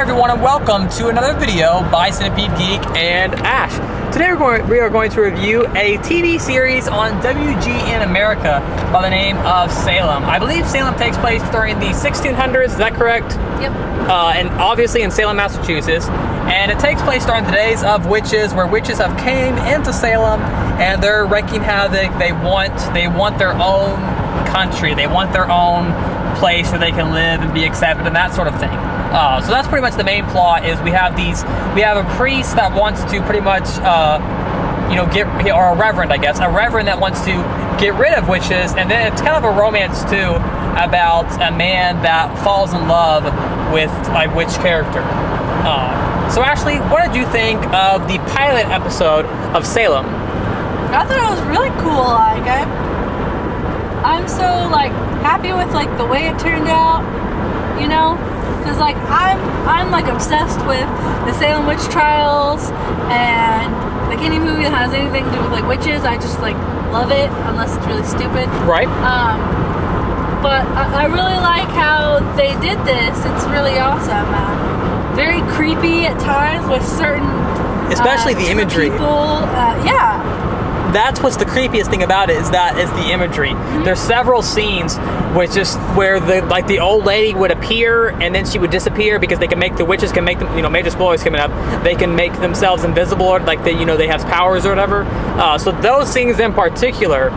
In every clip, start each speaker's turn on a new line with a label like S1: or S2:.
S1: everyone, and welcome to another video by Centipede Geek and Ash. Today we are going to review a TV series on WGN America by the name of Salem. I believe Salem takes place during the 1600s, is that correct?
S2: Yep.
S1: And obviously in Salem, Massachusetts. And it takes place during the days of witches, where witches have came into Salem and they're wreaking havoc. They want their own country. They want their own place where they can live and be accepted and that sort of thing. So that's pretty much the main plot. Is we have a priest that wants to pretty much, or a reverend, I guess, a reverend that wants to get rid of witches, and then it's kind of a romance too about a man that falls in love with a witch character. So Ashley, what did you think of the pilot episode of Salem?
S2: I thought it was really cool. I'm so happy with the way it turned out, because I'm obsessed with the Salem witch trials, and any movie that has anything to do with witches, I just love it, unless it's really stupid.
S1: Right.
S2: But I really like how they did this. It's really awesome. Very creepy at times with certain,
S1: especially the imagery.
S2: People, yeah.
S1: That's what's the creepiest thing about it, is the imagery. Mm-hmm. There's several scenes where the old lady would appear and then she would disappear, because the witches can make them, major spoilers coming up, they can make themselves invisible, or they have powers or whatever. So those scenes in particular,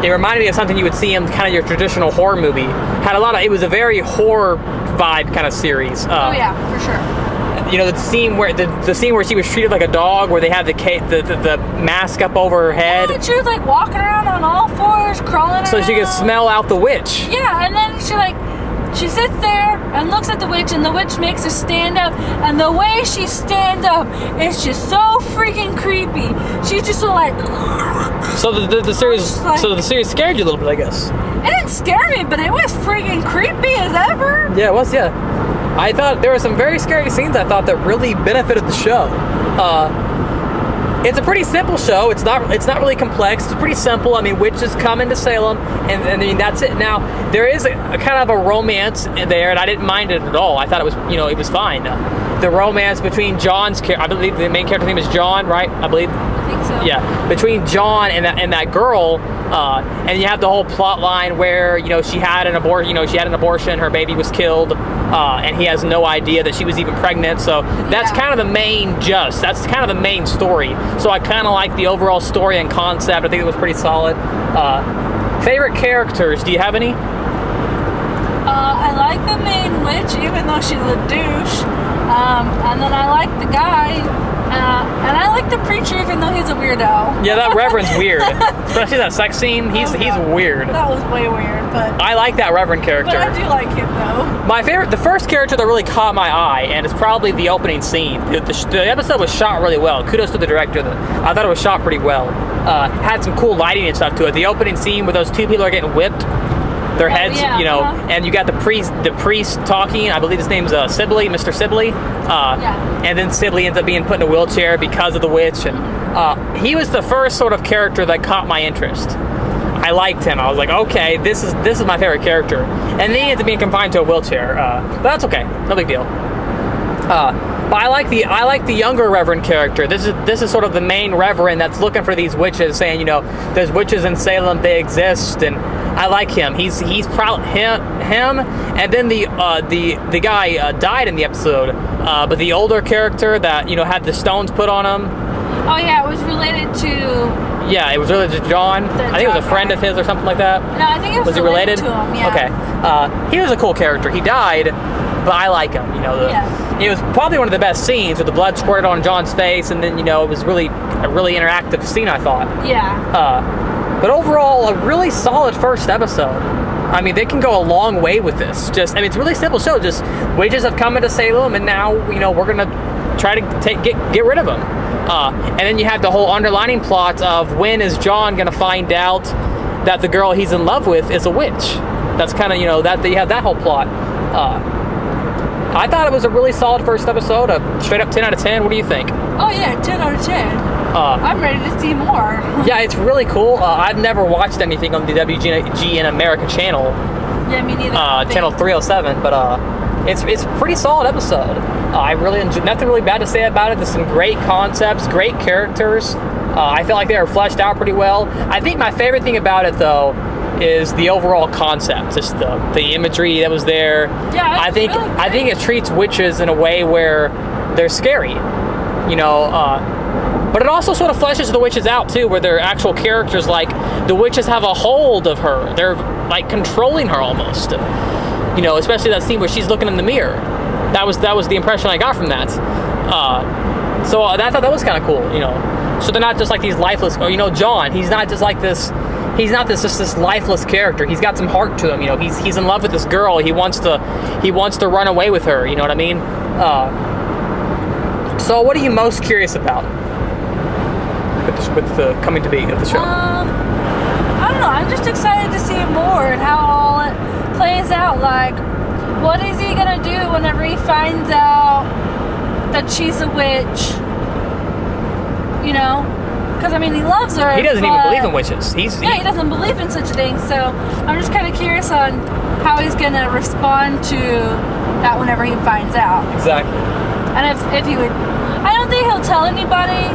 S1: it reminded me of something you would see in kind of your traditional horror movie. It was a very horror vibe kind of series.
S2: Oh yeah, for sure.
S1: The scene where she was treated like a dog, where they had the mask up over her head.
S2: Yeah, she was walking around on all fours, crawling around.
S1: So she could smell out the witch.
S2: Yeah, and then she sits there and looks at the witch, and the witch makes her stand up, and the way she stands up is just so freaking creepy. She's just so
S1: So the series scared you a little bit, I guess.
S2: It didn't scare me, but it was freaking creepy as ever.
S1: Yeah, it was. Yeah. I thought there were some very scary scenes, I thought, that really benefited the show. It's a pretty simple show. It's not really complex. It's pretty simple. Witches come into Salem, and that's it. Now, there is a kind of a romance in there, and I didn't mind it at all. I thought it was, it was fine. The romance between John's character, I believe the main character's name is John, right? I believe.
S2: I think so.
S1: Yeah, between John and that girl, and you have the whole plot line where she had an abortion, her baby was killed, and he has no idea that she was even pregnant. So that's kind of the main gist. That's kind of the main story. So I kind of like the overall story and concept. I think it was pretty solid. Favorite characters? Do you have any?
S2: I like the main witch, even though she's a douche. And then I like the guy, and I like the preacher, even though he's a weirdo.
S1: Yeah, that reverend's weird. Especially that sex scene. He's weird.
S2: That was way weird, but
S1: I like that reverend character.
S2: But I do like him though.
S1: The first character that really caught my eye, and it's probably the opening scene. The episode was shot really well. Kudos to the director. I thought it was shot pretty well. Had some cool lighting and stuff to it. The opening scene where those two people are getting whipped. Their heads, and you got the priest talking. I believe his name's Sibley, Mr. Sibley. And then Sibley ends up being put in a wheelchair because of the witch. And he was the first sort of character that caught my interest. I liked him. I was like, okay, this is my favorite character. And then he ends up being confined to a wheelchair. But that's okay, no big deal. But I like the younger reverend character. This is sort of the main reverend that's looking for these witches, saying, there's witches in Salem, they exist, and I like him. He's proud him, and then the guy died in the episode. But the older character that had the stones put on him.
S2: Oh yeah, it was related to.
S1: Yeah, it was related to John. I think it was a friend of his or something like that.
S2: No, I think it was
S1: he related
S2: to him. Yeah.
S1: Okay. He was a cool character. He died, but I like him. It was probably one of the best scenes with the blood squirted on John's face, and then it was really a really interactive scene, I thought.
S2: Yeah.
S1: But overall, a really solid first episode. They can go a long way with this. It's a really simple show. Just witches have come into Salem, and now we're gonna try to get rid of them. And then you have the whole underlining plot of when is John gonna find out that the girl he's in love with is a witch. That's kind of that you have that whole plot. I thought it was a really solid first episode. A straight up 10 out of 10. What do you think?
S2: Oh yeah, 10 out of 10. I'm ready to see more.
S1: Yeah, it's really cool. I've never watched anything on the WGN America channel.
S2: Yeah, me neither.
S1: Channel 307, but it's a pretty solid episode. I really enjoyed. Nothing really bad to say about it. There's some great concepts, great characters. I feel like they were fleshed out pretty well. I think my favorite thing about it, though, is the overall concept, just the imagery that was there.
S2: Yeah,
S1: I think it treats witches in a way where they're scary, you know. But it also sort of fleshes the witches out too, where they're actual characters. Like the witches have a hold of her; they're like controlling her almost. You know, especially that scene where she's looking in the mirror. That was the impression I got from that. So I thought that was kind of cool, you know. So they're not just like these lifeless. Or, you know, John, he's not just like this. He's not just this lifeless character. He's got some heart to him. You know, he's in love with this girl. He wants to run away with her. You know what I mean? So what are you most curious about with the coming to be of the show?
S2: I don't know. I'm just excited to see more and how all it plays out. Like, what is he gonna do whenever he finds out that she's a witch? You know, because I mean, he loves her.
S1: He doesn't even believe in witches. He
S2: doesn't believe in such a thing. So I'm just kind of curious on how he's gonna respond to that whenever he finds out.
S1: Exactly.
S2: And if he would, I don't think he'll tell anybody,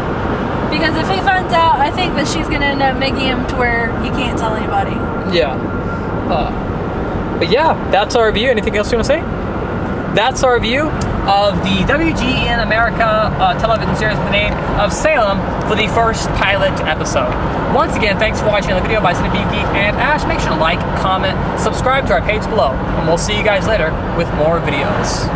S2: because if he finds out, I think that she's gonna end up making him to where he can't tell anybody.
S1: Yeah. But yeah, that's our review. Anything else you want to say? That's our review of the WGN America television series with the name of Salem for the first pilot episode. Once again, thanks for watching the video by Cinebeat Geek and Ash. Make sure to like, comment, subscribe to our page below, and we'll see you guys later with more videos.